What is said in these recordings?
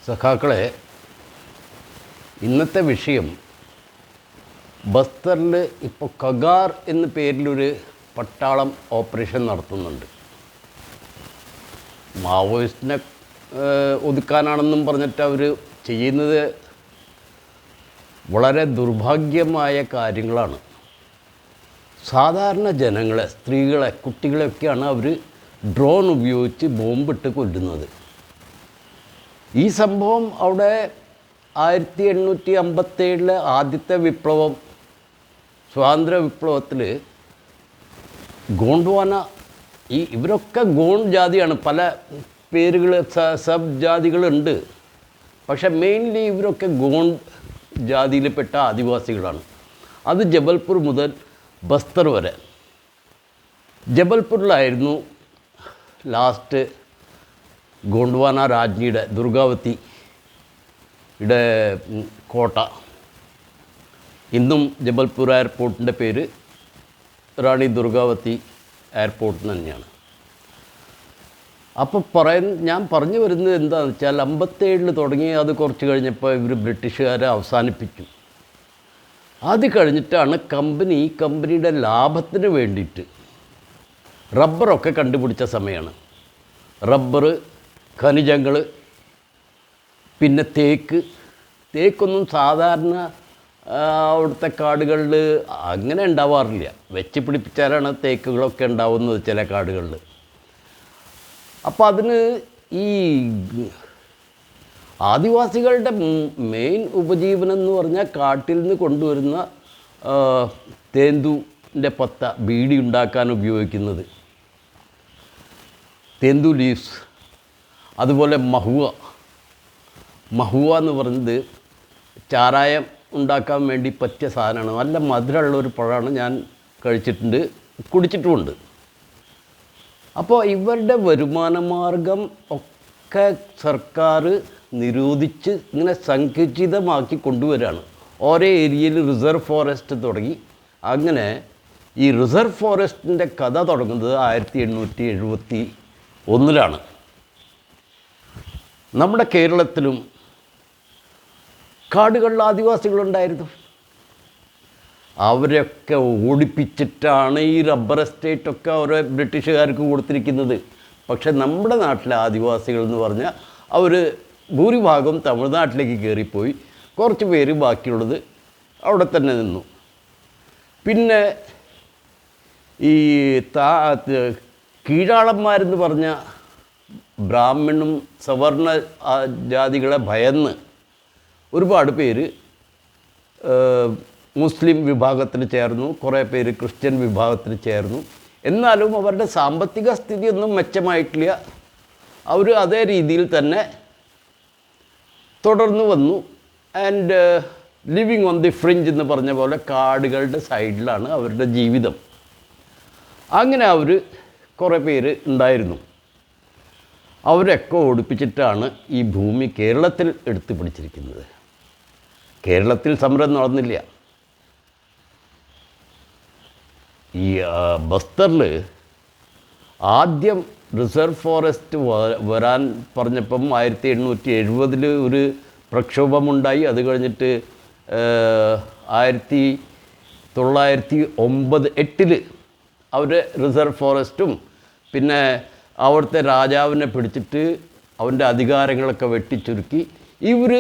സഖാക്കളെ, ഇന്നത്തെ വിഷയം ബസ്തറിൽ ഇപ്പോൾ കഗാർ എന്ന പേരിലൊരു പട്ടാളം ഓപ്പറേഷൻ നടത്തുന്നുണ്ട്. മാവോയിസ്റ്റിനെ ഒതുക്കാനാണെന്നും പറഞ്ഞിട്ട് അവർ ചെയ്യുന്നത് വളരെ ദുർഭാഗ്യമായ കാര്യങ്ങളാണ്. സാധാരണ ജനങ്ങളെ, സ്ത്രീകളെ, കുട്ടികളെയൊക്കെയാണ് അവർ ഡ്രോൺ ഉപയോഗിച്ച് ബോംബിട്ട് കൊല്ലുന്നത്. ഈ സംഭവം അവിടെ 1857 ആദ്യത്തെ വിപ്ലവം, സ്വാതന്ത്ര്യ വിപ്ലവത്തിൽ ഗോണ്ട്വാന, ഇവരൊക്കെ ഗോണ്ട് ജാതിയാണ്. പല പേരുകൾ, സബ് ജാതികളുണ്ട്. പക്ഷേ മെയിൻലി ഇവരൊക്കെ ഗോണ്ട് ജാതിയിൽപ്പെട്ട ആദിവാസികളാണ്. അത് ജബൽപൂർ മുതൽ ബസ്തർ വരെ. ജബൽപൂരിലായിരുന്നു ലാസ്റ്റ് ഗോണ്ട്വാന രാജ്ഞിയുടെ, ദുർഗാവതിയുടെ കോട്ട. ഇന്നും ജബൽപൂർ എയർപോർട്ടിൻ്റെ പേര് റാണി ദുർഗാവതി എയർപോർട്ട് തന്നെയാണ്. അപ്പോൾ ഞാൻ പറഞ്ഞു വരുന്നത് എന്താണെന്ന് വെച്ചാൽ 57 തുടങ്ങി, അത് കുറച്ച് കഴിഞ്ഞപ്പോൾ ഇവർ ബ്രിട്ടീഷുകാരെ അവസാനിപ്പിച്ചു. അത് കഴിഞ്ഞിട്ടാണ് കമ്പനിയുടെ ലാഭത്തിന് വേണ്ടിയിട്ട് റബ്ബറൊക്കെ കണ്ടുപിടിച്ച സമയമാണ്. റബ്ബർ, ഖനിജങ്ങൾ, പിന്നെ തേക്കൊന്നും സാധാരണ അവിടുത്തെ കാടുകളിൽ അങ്ങനെ ഉണ്ടാവാറില്ല. വെച്ച് പിടിപ്പിച്ചാലാണ് തേക്കുകളൊക്കെ ഉണ്ടാവുന്നത് ചില കാടുകളിൽ. അപ്പോൾ അതിന് ഈ ആദിവാസികളുടെ മെയിൻ ഉപജീവനം എന്ന് പറഞ്ഞാൽ കാട്ടിൽ നിന്ന് കൊണ്ടുവരുന്ന തേന്തുവിൻ്റെ പത്ത, ബീഡി ഉണ്ടാക്കാൻ ഉപയോഗിക്കുന്നത് തേന്തു ലീവ്സ്. അതുപോലെ മഹുവ എന്ന് പറയുന്നത് ചാരായം ഉണ്ടാക്കാൻ വേണ്ടി പറ്റിയ സാധനമാണ്. നല്ല മധുരമുള്ളൊരു പഴമാണ്. ഞാൻ കഴിച്ചിട്ടുണ്ട്, കുടിച്ചിട്ടുമുണ്ട്. അപ്പോൾ ഇവരുടെ വരുമാന മാർഗം ഒക്കെ സർക്കാർ നിരോധിച്ച് ഇങ്ങനെ സങ്കുചിതമാക്കി കൊണ്ടുവരികയാണ്. ഓരോ ഏരിയയിൽ റിസർവ് ഫോറസ്റ്റ് തുടങ്ങി. അങ്ങനെ ഈ റിസർവ് ഫോറസ്റ്റിൻ്റെ കഥ തുടങ്ങുന്നത് 1871 നമ്മുടെ കേരളത്തിലും കാടുകളിൽ ആദിവാസികളുണ്ടായിരുന്നു. അവരെയൊക്കെ ഓടിപ്പിച്ചിട്ടാണ് ഈ റബ്ബർ എസ്റ്റേറ്റൊക്കെ ഓരോ ബ്രിട്ടീഷുകാർക്ക് കൊടുത്തിരിക്കുന്നത്. പക്ഷേ നമ്മുടെ നാട്ടിലെ ആദിവാസികൾ എന്ന് പറഞ്ഞാൽ അവർ ഭൂരിഭാഗം തമിഴ്നാട്ടിലേക്ക് കയറിപ്പോയി. കുറച്ച് പേര് ബാക്കിയുള്ളത് അവിടെ തന്നെ നിന്നു. പിന്നെ ഈ കീഴാളന്മാരെന്ന് പറഞ്ഞ ബ്രാഹ്മണും സവർണ ജാതികളെ ഭയന്ന് ഒരുപാട് പേര് മുസ്ലിം വിഭാഗത്തിൽ ചേർന്നു, കുറേ പേര് ക്രിസ്ത്യൻ വിഭാഗത്തിൽ ചേർന്നു. എന്നാലും അവരുടെ സാമ്പത്തിക സ്ഥിതിയൊന്നും മെച്ചമായിട്ടില്ല. അവർ അതേ രീതിയിൽ തന്നെ തുടർന്നു വന്നു. And living on the fringe എന്ന് പറഞ്ഞ പോലെ കാടുകളുടെ സൈഡിലാണ് അവരുടെ ജീവിതം. അങ്ങനെ അവർ കുറേ പേര് ഉണ്ടായിരുന്നു. അവരൊക്കെ ഓടിപ്പിച്ചിട്ടാണ് ഈ ഭൂമി കേരളത്തിൽ എടുത്തു പിടിച്ചിരിക്കുന്നത്. കേരളത്തിൽ സമരം നടന്നില്ല. ഈ ബസ്തറിൽ ആദ്യം റിസർവ് ഫോറസ്റ്റ് വരാൻ പറഞ്ഞപ്പം 1870 ഒരു പ്രക്ഷോഭമുണ്ടായി. അത് കഴിഞ്ഞിട്ട് 1908 അവർ റിസർവ് ഫോറസ്റ്റും പിന്നെ അവിടുത്തെ രാജാവിനെ പിടിച്ചിട്ട് അവൻ്റെ അധികാരങ്ങളൊക്കെ വെട്ടിച്ചുരുക്കി ഇവർ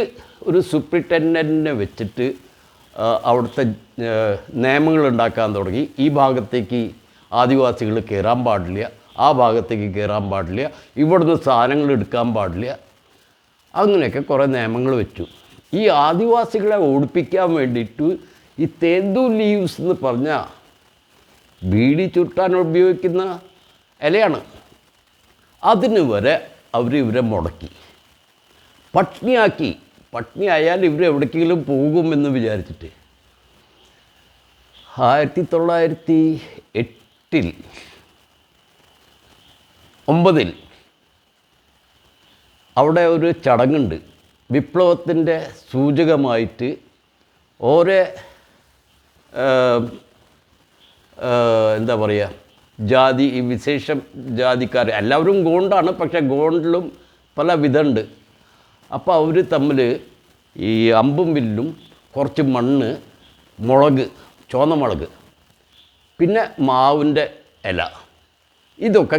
ഒരു സൂപ്രിറ്റൻഡൻറ്റിനെ വെച്ചിട്ട് അവിടുത്തെ നിയമങ്ങൾ ഉണ്ടാക്കാൻ തുടങ്ങി. ഈ ഭാഗത്തേക്ക് ആദിവാസികൾ കയറാൻ പാടില്ല, ആ ഭാഗത്തേക്ക് കയറാൻ പാടില്ല, ഇവിടുന്ന് സാധനങ്ങൾ എടുക്കാൻ പാടില്ല, അങ്ങനെയൊക്കെ കുറേ നിയമങ്ങൾ വെച്ചു. ഈ ആദിവാസികളെ ഓടിപ്പിക്കാൻ വേണ്ടിയിട്ട് ഈ തേന്തു ലീവ്സ് എന്ന് പറഞ്ഞാൽ ബീഡി ചുട്ടാൻ ഉപയോഗിക്കുന്ന ഇലയാണ്. അതിന് വരെ ഇവരെ മുടക്കി, പട്ടിണിയാക്കി. പട്ടിണിയായാൽ ഇവരെവിടേക്കെങ്കിലും പോകുമെന്ന് വിചാരിച്ചിട്ട് 1909 അവിടെ ഒരു ചടങ്ങുണ്ട്. വിപ്ലവത്തിൻ്റെ സൂചകമായിട്ട് ഓരോ എന്താ പറയുക, ഈ വിശേഷം ജാതിക്കാർ എല്ലാവരും ഗോണ്ടാണ്. പക്ഷേ ഗോണ്ടിലും പല വിധമുണ്ട്. അപ്പോൾ അവർ തമ്മിൽ ഈ അമ്പും വില്ലും കുറച്ച് മണ്ണ്, മുളക്, ചുവന്ന മുളക്, പിന്നെ മാവിൻ്റെ ഇല, ഇതൊക്കെ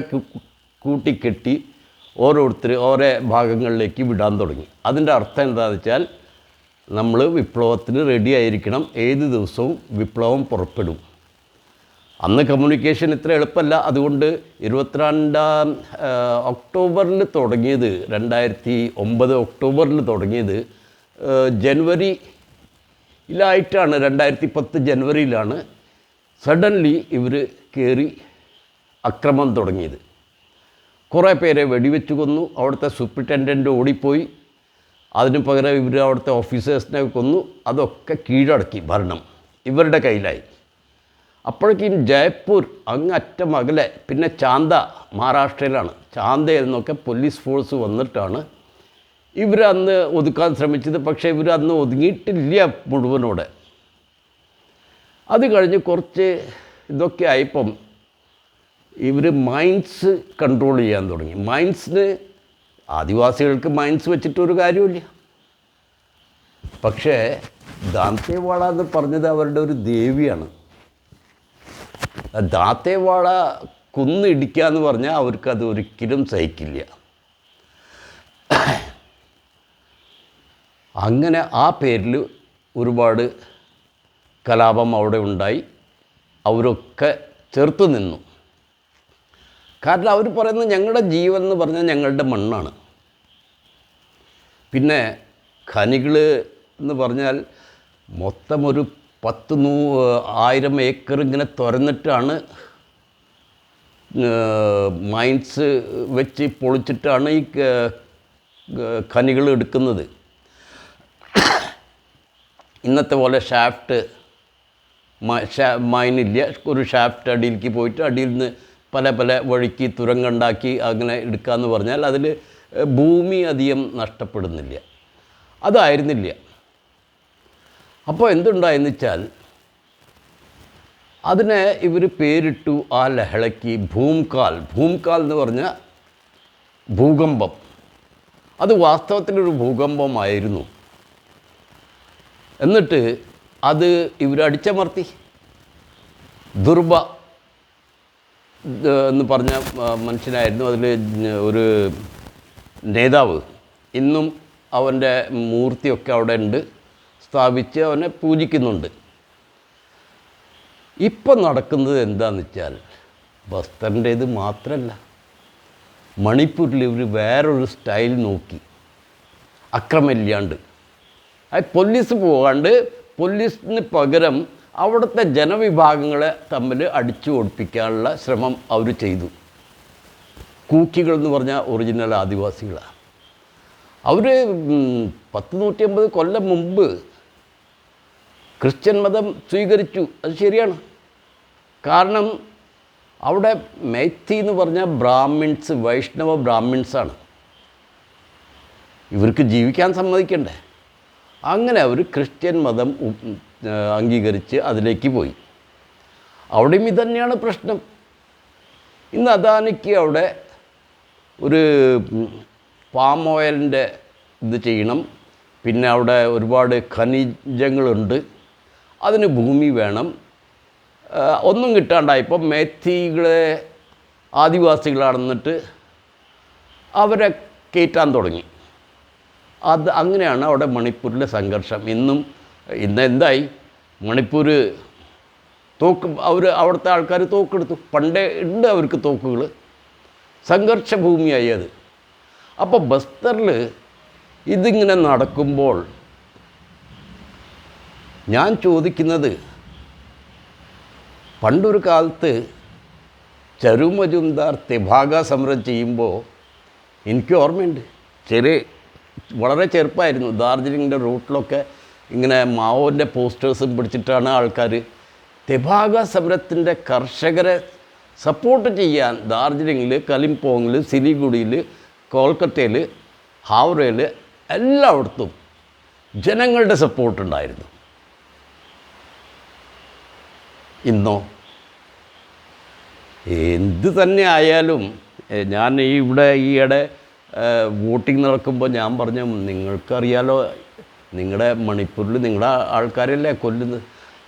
കൂട്ടിക്കെട്ടി ഓരോരുത്തർ ഓരോ ഭാഗങ്ങളിലേക്ക് വിടാൻ തുടങ്ങി. അതിൻ്റെ അർത്ഥം എന്താണെന്ന് വെച്ചാൽ നമ്മൾ വിപ്ലവത്തിന് റെഡി ആയിരിക്കണം, ഏത് ദിവസവും വിപ്ലവം പുറപ്പെടും. അന്ന് കമ്മ്യൂണിക്കേഷൻ ഇത്ര എളുപ്പമല്ല. അതുകൊണ്ട് 22 ഒക്ടോബറിൽ തുടങ്ങിയത്, 2009 ഒക്ടോബറിൽ തുടങ്ങിയത് ജനുവരിയിലായിട്ടാണ്, 2010 ജനുവരിയിലാണ് സഡൻലി ഇവർ കയറി അക്രമം തുടങ്ങിയത്. കുറേ പേരെ വെടിവെച്ച് കൊന്നു. അവിടുത്തെ സൂപ്രിറ്റൻഡൻറ്റ് ഓടിപ്പോയി. അതിന് പകരം ഇവർ അവിടുത്തെ ഓഫീസേഴ്സിനെ കൊന്നു. അതൊക്കെ കീഴടക്കി ഭരണം ഇവരുടെ കയ്യിലായി. അപ്പോഴേക്കും ജയ്പൂർ അങ്ങറ്റം അകലെ, പിന്നെ ചാന്ത മഹാരാഷ്ട്രയിലാണ്, ചാന്തയിൽ നിന്നൊക്കെ പോലീസ് ഫോഴ്സ് വന്നിട്ടാണ് ഇവരന്ന് ഒതുക്കാൻ ശ്രമിച്ചത്. പക്ഷേ ഇവരന്ന് ഒതുങ്ങിയിട്ടില്ല മുഴുവനോടെ. അത് കഴിഞ്ഞ് കുറച്ച് ഇതൊക്കെ ആയപ്പം ഇവർ മൈൻസ് കൺട്രോൾ ചെയ്യാൻ തുടങ്ങി. മൈൻസിന് ആദിവാസികൾക്ക് മൈൻസ് വെച്ചിട്ടൊരു കാര്യമില്ല. പക്ഷേ ദാന്തേവാള എന്ന് പറഞ്ഞത് അവരുടെ ഒരു ദേവിയാണ്. ദാന്തേവാള കുന്നിടിക്കുക എന്ന് പറഞ്ഞാൽ അവർക്കത് ഒരിക്കലും സഹിക്കില്ല. അങ്ങനെ ആ പേരിൽ ഒരുപാട് കലാപം അവിടെ ഉണ്ടായി. അവരൊക്കെ ചെറുത്തു നിന്നു. കാരണം അവർ പറയുന്നത് ഞങ്ങളുടെ ജീവൻ എന്ന് പറഞ്ഞാൽ ഞങ്ങളുടെ മണ്ണാണ്. പിന്നെ ഖനികൾ എന്ന് പറഞ്ഞാൽ മൊത്തം ഒരു 10,000 ഏക്കർ ഇങ്ങനെ തുറന്നിട്ടാണ് മൈൻസ് വെച്ച് പൊളിച്ചിട്ടാണ് ഈ ഖനികൾ എടുക്കുന്നത്. ഇന്നത്തെ പോലെ ഷാഫ്റ്റ് മൈനില്ല. ഒരു ഷാഫ്റ്റ് അടിയിലേക്ക് പോയിട്ട് അടിയിൽ നിന്ന് പല പല വഴിക്ക് തുരങ്കമുണ്ടാക്കി അങ്ങനെ എടുക്കാമെന്ന് പറഞ്ഞാൽ അതിൽ ഭൂമി അധികം നഷ്ടപ്പെടുന്നില്ല. അതായിരുന്നില്ല. അപ്പോൾ എന്തുണ്ടായെന്ന് വെച്ചാൽ അതിനെ ഇവർ പേരിട്ടു ആ ലഹളയ്ക്ക് ഭൂംകാൽ. ഭൂംകാൽ എന്ന് പറഞ്ഞാൽ ഭൂകമ്പം. അത് വാസ്തവത്തിലൊരു ഭൂകമ്പമായിരുന്നു. എന്നിട്ട് അത് ഇവർ അടിച്ചമർത്തി. ദുർബ എന്ന് പറഞ്ഞ മനുഷ്യനായിരുന്നു അതിൽ ഒരു നേതാവ്. ഇന്നും അവൻ്റെ മൂർത്തിയൊക്കെ അവിടെ ഉണ്ട്, സ്ഥാപിച്ച് അവനെ പൂജിക്കുന്നുണ്ട്. ഇപ്പം നടക്കുന്നത് എന്താണെന്ന് വെച്ചാൽ ബസ്തറിൻ്റേത് മാത്രമല്ല, മണിപ്പൂരിൽ ഇവർ വേറൊരു സ്റ്റൈൽ നോക്കി. അക്രമമില്ലാണ്ട്, പോലീസ് പോകാണ്ട് പോലീസിന് പകരം അവിടുത്തെ ജനവിഭാഗങ്ങളെ തമ്മിൽ അടിച്ചു ഓടിപ്പിക്കാനുള്ള ശ്രമം അവർ ചെയ്തു. കൂക്കികൾ എന്ന് പറഞ്ഞാൽ ഒറിജിനൽ ആദിവാസികളാണ്. അവർ 150 കൊല്ലം മുമ്പ് ക്രിസ്ത്യൻ മതം സ്വീകരിച്ചു. അത് ശരിയാണ്. കാരണം അവിടെ മൈത്തി എന്ന് പറഞ്ഞാൽ ബ്രാഹ്മിൺസ്, വൈഷ്ണവ ബ്രാഹ്മിൺസാണ്. ഇവർക്ക് ജീവിക്കാൻ സമ്മതിക്കണ്ടേ? അങ്ങനെ അവർ ക്രിസ്ത്യൻ മതം അംഗീകരിച്ച് അതിലേക്ക് പോയി. അവിടെയും ഇതുതന്നെയാണ് പ്രശ്നം. ഇന്ന് അദാനിക്ക് അവിടെ ഒരു പാം ഓയിലിൻ്റെ ഇത് ചെയ്യണം. പിന്നെ അവിടെ ഒരുപാട് ഖനിജങ്ങളുണ്ട്, അതിന് ഭൂമി വേണം. ഒന്നും കിട്ടാണ്ടായപ്പോൾ മേത്തികളെ ആദിവാസികളാണെന്നിട്ട് അവരെ കയറ്റാൻ തുടങ്ങി. അങ്ങനെയാണ് അവിടെ മണിപ്പൂരിലെ സംഘർഷം. ഇന്ന് എന്തായി? മണിപ്പൂർ അവിടുത്തെ ആൾക്കാർ തോക്കെടുത്തു. പണ്ടേ ഉണ്ട് അവർക്ക് തോക്കുകൾ. സംഘർഷ ഭൂമിയായി അത്. അപ്പോൾ ബസ്തറിൽ ഇതിങ്ങനെ നടക്കുമ്പോൾ ഞാൻ ചോദിക്കുന്നത്, പണ്ടൊരു കാലത്ത് ചരു മജുംദാർ തെഭാഗ സമരം ചെയ്യുമ്പോൾ എനിക്ക് ഓർമ്മയുണ്ട്. വളരെ ചെറുപ്പമായിരുന്നു. ദാർജിലിങ്ങിൻ്റെ റൂട്ടിലൊക്കെ ഇങ്ങനെ മാവോൻ്റെ പോസ്റ്റേഴ്സും പിടിച്ചിട്ടാണ് ആൾക്കാർ തെഭാഗ സമരത്തിൻ്റെ കർഷകരെ സപ്പോർട്ട് ചെയ്യാൻ ദാർജിലിങ്ങിൽ, കലിംപോങ്ങിൽ, സിലിഗുഡിയിൽ, കൊൽക്കത്തയിൽ, ഹാവ്രയിൽ എല്ലായിടത്തും ജനങ്ങളുടെ സപ്പോർട്ടുണ്ടായിരുന്നു. ഇന്നോ എന്ത് തന്നെ ആയാലും, ഞാൻ ഇവിടെ ഈയിടെ വോട്ടിംഗ് നടക്കുമ്പോൾ ഞാൻ പറഞ്ഞു, നിങ്ങൾക്കറിയാലോ നിങ്ങളുടെ മണിപ്പൂരിൽ നിങ്ങളുടെ ആൾക്കാരല്ലേ കൊല്ലുന്നത്.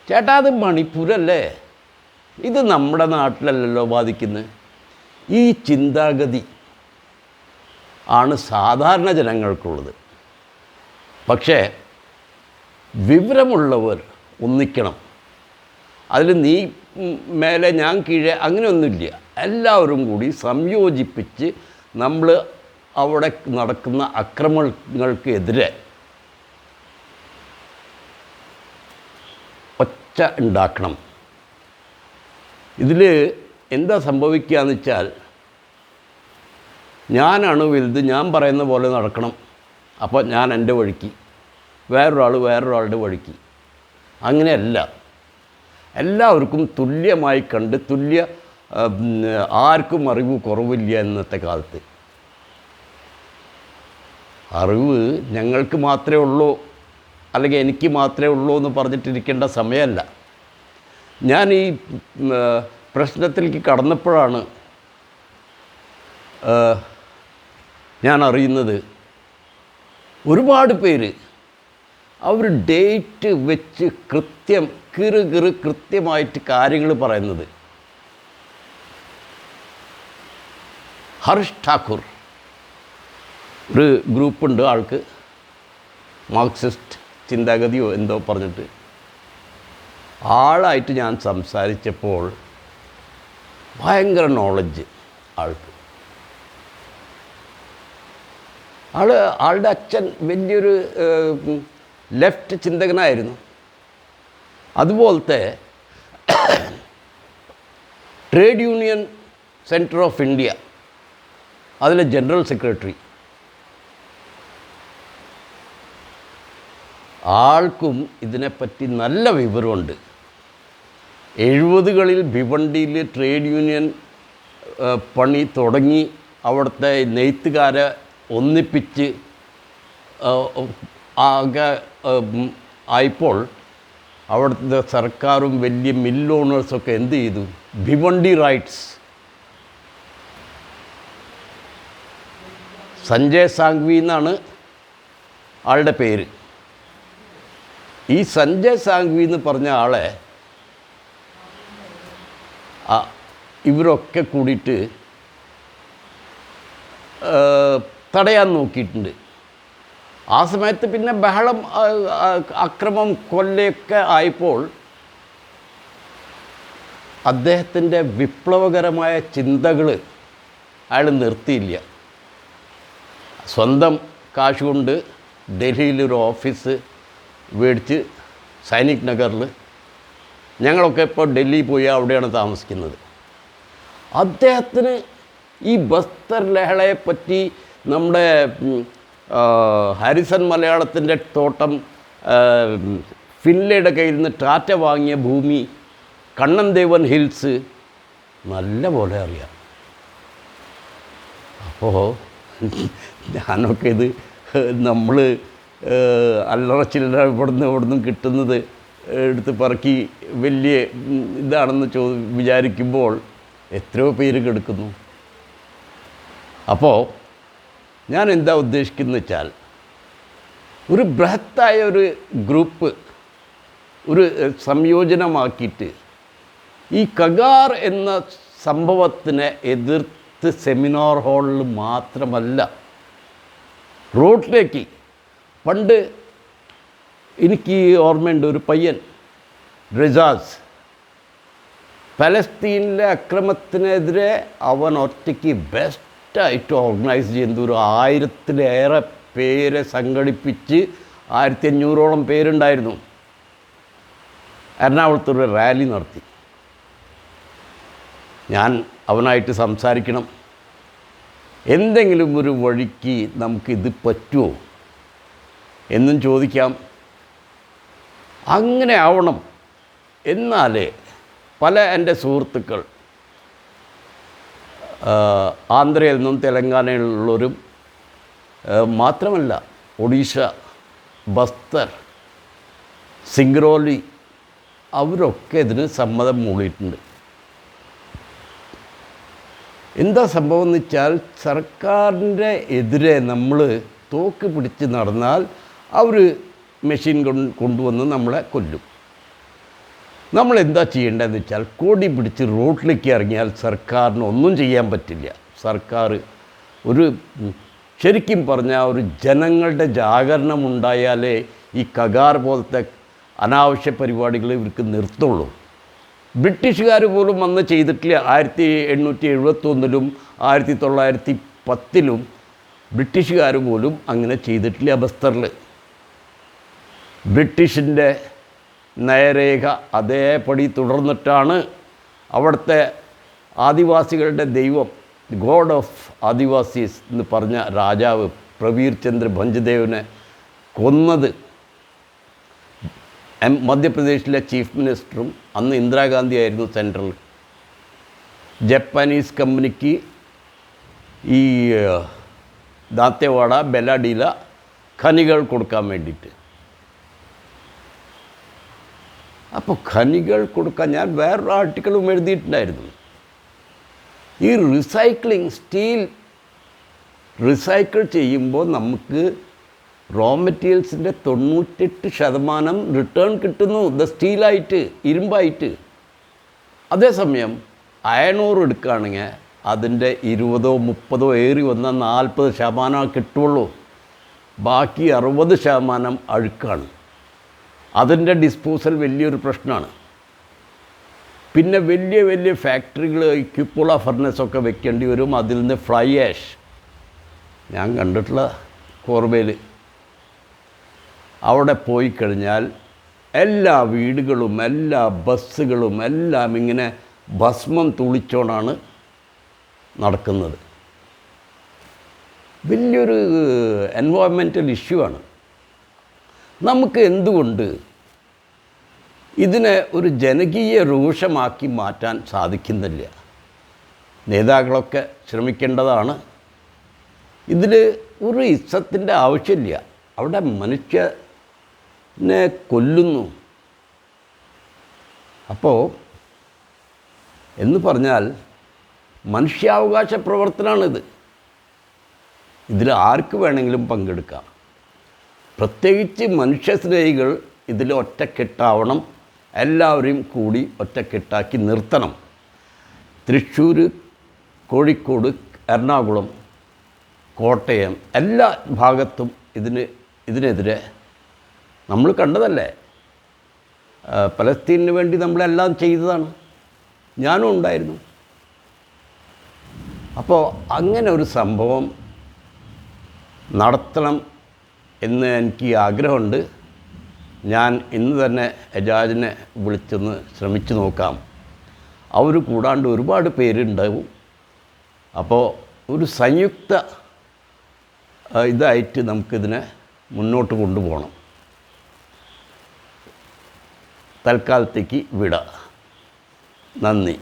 ചേട്ടാ അത് മണിപ്പൂരല്ലേ, ഇത് നമ്മുടെ നാട്ടിലല്ലല്ലോ ബാധിക്കുന്നത്. ഈ ചിന്താഗതി ആണ് സാധാരണ ജനങ്ങൾക്കുള്ളത്. പക്ഷേ വിവരമുള്ളവർ ഒന്നിക്കണം. അതിൽ നീ മേലെ ഞാൻ കീഴെ അങ്ങനെയൊന്നുമില്ല. എല്ലാവരും കൂടി സംയോജിപ്പിച്ച് നമ്മൾ അവിടെ നടക്കുന്ന അക്രമങ്ങൾക്കെതിരെ ഒച്ച ഉണ്ടാക്കണം. ഇതിൽ എന്താ സംഭവിക്കുകയെന്ന് വെച്ചാൽ, ഞാനാണ് വലുത്, ഞാൻ പറയുന്ന പോലെ നടക്കണം, അപ്പോൾ ഞാൻ എൻ്റെ വഴിക്ക്, വേറൊരാളുടെ വഴിക്ക്. അങ്ങനെയല്ല, എല്ലാവർക്കും തുല്യമായി കണ്ട് ആർക്കും അറിവ് കുറവില്ല ഇന്നത്തെ കാലത്ത്. അറിവ് ഞങ്ങൾക്ക് മാത്രമേ ഉള്ളൂ അല്ലെങ്കിൽ എനിക്ക് മാത്രമേ ഉള്ളൂ എന്ന് പറഞ്ഞിട്ടിരിക്കേണ്ട സമയമല്ല. ഞാൻ ഈ പ്രശ്നത്തിലേക്ക് കടന്നപ്പോഴാണ് ഞാൻ അറിയുന്നത്, ഒരുപാട് പേര് അവർ ഡേറ്റ് വെച്ച് കൃത്യമായിട്ട് കാര്യങ്ങൾ പറയുന്നത്. ഹർഷ് ഠാക്കൂർ ഒരു ഗ്രൂപ്പുണ്ട്, ആൾക്ക് മാർക്സിസ്റ്റ് ചിന്താഗതിയോ എന്തോ പറഞ്ഞിട്ട്, ആളായിട്ട് ഞാൻ സംസാരിച്ചപ്പോൾ ഭയങ്കര നോളജ് ആൾക്ക്. ആളുടെ അച്ഛൻ വലിയൊരു ലെഫ്റ്റ് ചിന്തകനായിരുന്നു. അതുപോലത്തെ trade union centre of India അതിലെ ജനറൽ സെക്രട്ടറി. ആൾക്കും ഇതിനെപ്പറ്റി നല്ല വിവരമുണ്ട്. 70കളിൽ ഭിവണ്ടിയിൽ ട്രേഡ് യൂണിയൻ പണി തുടങ്ങി അവിടുത്തെ നെയ്ത്തുകാരെ ഒന്നിപ്പിച്ച് ആകെ ആയപ്പോൾ അവിടുത്തെ സർക്കാരും വലിയ മിൽ ഓണേഴ്സൊക്കെ എന്ത് ചെയ്തു, ഭിവണ്ടി റൈറ്റ്സ്, സഞ്ജയ് സാങ്വി എന്നാണ് ആളുടെ പേര്. ഈ സഞ്ജയ് സാങ്വി എന്ന് പറഞ്ഞ ആളെ ഇവരൊക്കെ കൂടിയിട്ട് തടയാൻ നോക്കിയിട്ടുണ്ട്. ആ സമയത്ത് പിന്നെ ബഹളം, അക്രമം, കൊല്ലയൊക്കെ ആയപ്പോൾ അദ്ദേഹത്തിൻ്റെ വിപ്ലവകരമായ ചിന്തകൾ അയാൾ നിർത്തിയില്ല. സ്വന്തം കാശുകൊണ്ട് ഡൽഹിയിലൊരു ഓഫീസ് മേടിച്ച് സൈനിക് നഗറിൽ, ഞങ്ങളൊക്കെ ഇപ്പോൾ ഡൽഹി പോയി അവിടെയാണ് താമസിക്കുന്നത്. അദ്ദേഹത്തിന് ഈ ബസ്തർ ലഹളയെപ്പറ്റി നമ്മുടെ ഹാരിസൺ മലയാളത്തിൻ്റെ തോട്ടം, ഫിൻലയുടെ കയ്യിൽ നിന്ന് ടാറ്റ വാങ്ങിയ ഭൂമി, കണ്ണൻ ദേവൻ ഹിൽസ് നല്ല പോലെ അറിയാം. അപ്പോൾ ഞാനൊക്കെ ഇത് നമ്മൾ അല്ലറ ചില്ലറ ഇവിടുന്നും കിട്ടുന്നത് എടുത്ത് പറക്കി വലിയ ഇതാണെന്ന് വിചാരിക്കുമ്പോൾ എത്രയോ പേര് കെടുക്കുന്നു. അപ്പോൾ ഞാൻ എന്താ ഉദ്ദേശിക്കുന്നത് വെച്ചാൽ, ഒരു ബൃഹത്തായ ഒരു ഗ്രൂപ്പ്, ഒരു സംയോജനമാക്കിയിട്ട് ഈ കഗാർ എന്ന സംഭവത്തിനെ എതിർത്ത് സെമിനാർ ഹാളിൽ മാത്രമല്ല, റോഡിലേക്ക്, പണ്ട് എനിക്ക് ഓർമ്മയുണ്ട്, ഒരു പയ്യൻ റിസാസ് പലസ്തീനിലെ അക്രമത്തിനെതിരെ അവൻ ഒറ്റയ്ക്ക് ബെസ്റ്റായിട്ട് ഓർഗനൈസ് ചെയ്യുന്ന ഒരു 1000-ലേറെ പേരെ സംഘടിപ്പിച്ച് 1500-ഓളം പേരുണ്ടായിരുന്നു. എറണാകുളത്തൊരു റാലി നടത്തി. ഞാൻ അവനായിട്ട് സംസാരിക്കണം, എന്തെങ്കിലും ഒരു വഴിക്ക് നമുക്കിത് പറ്റുമോ എന്നും ചോദിക്കാം. അങ്ങനെ ആവണം. എന്നാലേ പല എൻ്റെ സുഹൃത്തുക്കൾ ആന്ധ്രയിൽ നിന്നും തെലങ്കാനയിലുള്ളവരും മാത്രമല്ല, ഒഡീഷ, ബസ്തർ, സിംഗ്രോലി, അവരൊക്കെ ഇതിന് സമ്മതം മൂളിയിട്ടുണ്ട്. എന്താ സംഭവം എന്ന് വെച്ചാൽ സർക്കാരിൻ്റെ എതിരെ നമ്മൾ തോക്ക് പിടിച്ച് നടന്നാൽ അവർ മെഷീൻ കൊണ്ടുവന്ന് നമ്മളെ കൊല്ലും. നമ്മൾ എന്താ ചെയ്യേണ്ടതെന്ന് വെച്ചാൽ കൊടി പിടിച്ച് റോഡിലേക്ക് ഇറങ്ങിയാൽ സർക്കാരിന് ഒന്നും ചെയ്യാൻ പറ്റില്ല. സർക്കാർ ഒരു ശരിക്കും പറഞ്ഞാൽ ഒരു ജനങ്ങളുടെ ജാഗരണം ഉണ്ടായാലേ ഈ കഗാർ പോലത്തെ അനാവശ്യ പരിപാടികൾ ഇവർക്ക് നിർത്തുള്ളൂ. ബ്രിട്ടീഷുകാർ പോലും അന്ന് ചെയ്തിട്ടില്ല. 1871 1910 ബ്രിട്ടീഷുകാർ പോലും അങ്ങനെ ചെയ്തിട്ടില്ല. ബസ്തറിൽ ബ്രിട്ടീഷിൻ്റെ നയരേഖ അതേപടി തുടർന്നിട്ടാണ് അവിടുത്തെ ആദിവാസികളുടെ ദൈവം, ഗോഡ് ഓഫ് ആദിവാസീസ് എന്ന് പറഞ്ഞ രാജാവ് പ്രവീർ ചന്ദ്ര ഭഞ്ച്ദേവിനെ കൊന്നത്. മധ്യപ്രദേശിലെ ചീഫ് മിനിസ്റ്ററും അന്ന് ഇന്ദിരാഗാന്ധി ആയിരുന്നു സെൻട്രൽ. ജപ്പാനീസ് കമ്പനിക്ക് ഈ ദാത്തേവാഡ ബെലാഡിയില ഖനികൾ കൊടുക്കാൻ വേണ്ടിയിട്ട്. അപ്പോൾ ഖനികൾ കൊടുക്കാൻ ഞാൻ വേറൊരു ആർട്ടിക്കിളും എഴുതിയിട്ടുണ്ടായിരുന്നു. ഈ റീസൈക്ലിംഗ്, സ്റ്റീൽ റീസൈക്കിൾ ചെയ്യുമ്പോൾ നമുക്ക് റോ മെറ്റീരിയൽസിൻ്റെ 98% റിട്ടേൺ കിട്ടുന്നു, സ്റ്റീലായിട്ട്, ഇരുമ്പായിട്ട്. അതേസമയം അയണോർ എടുക്കുകയാണെങ്കിൽ അതിൻ്റെ 20-30 ഏറി വന്നാൽ 40% കിട്ടുള്ളൂ. ബാക്കി 60% അഴുക്കാണ്. അതിൻ്റെ ഡിസ്പോസൽ വലിയൊരു പ്രശ്നമാണ്. പിന്നെ വലിയ വലിയ ഫാക്ടറികൾ ക്യുപ്പുള ഫർണസൊക്കെ വെക്കേണ്ടി വരും. അതിൽ നിന്ന് ഫ്ലൈ ആഷ് ഞാൻ കണ്ടിട്ടുള്ള കോർബയിൽ അവിടെ പോയി കഴിഞ്ഞാൽ എല്ലാ വീടുകളും എല്ലാ ബസ്സുകളും എല്ലാം ഇങ്ങനെ ഭസ്മം തുളിച്ചോണ്ടാണ് നടക്കുന്നത്. വലിയൊരു എൻവയോൺമെൻറ്റൽ ഇഷ്യൂ ആണ്. നമുക്ക് എന്തുകൊണ്ട് ഇതിനെ ഒരു ജനകീയ രോഷമാക്കി മാറ്റാൻ സാധിക്കുന്നില്ല? നേതാക്കളൊക്കെ ശ്രമിക്കേണ്ടതാണ്. ഇതിൽ ഒരു ഇസ്സത്തിൻ്റെ ആവശ്യമില്ല. അവിടെ മനുഷ്യനെ കൊല്ലുന്നു. അപ്പോൾ എന്ന് പറഞ്ഞാൽ മനുഷ്യാവകാശ പ്രവർത്തനമാണിത്. ഇതിൽ ആർക്ക് വേണമെങ്കിലും പങ്കെടുക്കാം. പ്രത്യേകിച്ച് മനുഷ്യസ്നേഹികൾ ഇതിൽ ഒറ്റക്കെട്ടാവണം. എല്ലാവരെയും കൂടി ഒറ്റക്കെട്ടാക്കി നിർത്തണം. തൃശ്ശൂർ, കോഴിക്കോട്, എറണാകുളം, കോട്ടയം എല്ലാ ഭാഗത്തും ഇതിനെതിരെ നമ്മൾ കണ്ടതല്ലേ. പലസ്തീനു വേണ്ടി നമ്മളെല്ലാം ചെയ്തതാണ്. ഞാനും ഉണ്ടായിരുന്നു. അപ്പോൾ അങ്ങനെ ഒരു സംഭവം നടത്തണം എന്ന് എനിക്ക് ആഗ്രഹമുണ്ട്. ഞാൻ ഇന്ന് തന്നെ എജാജിനെ വിളിച്ചൊന്ന് ശ്രമിച്ചു നോക്കാം. അവർ കൂടാണ്ട് ഒരുപാട് പേരുണ്ടാവും. അപ്പോൾ ഒരു സംയുക്ത ഇതായിട്ട് നമുക്കിതിനെ മുന്നോട്ട് കൊണ്ടുപോകണം. തൽക്കാലത്തേക്ക് വിട. നന്ദി.